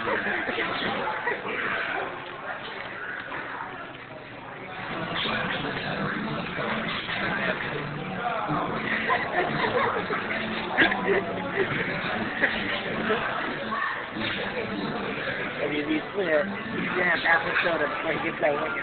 And you clear, you have apple soda before you get that one.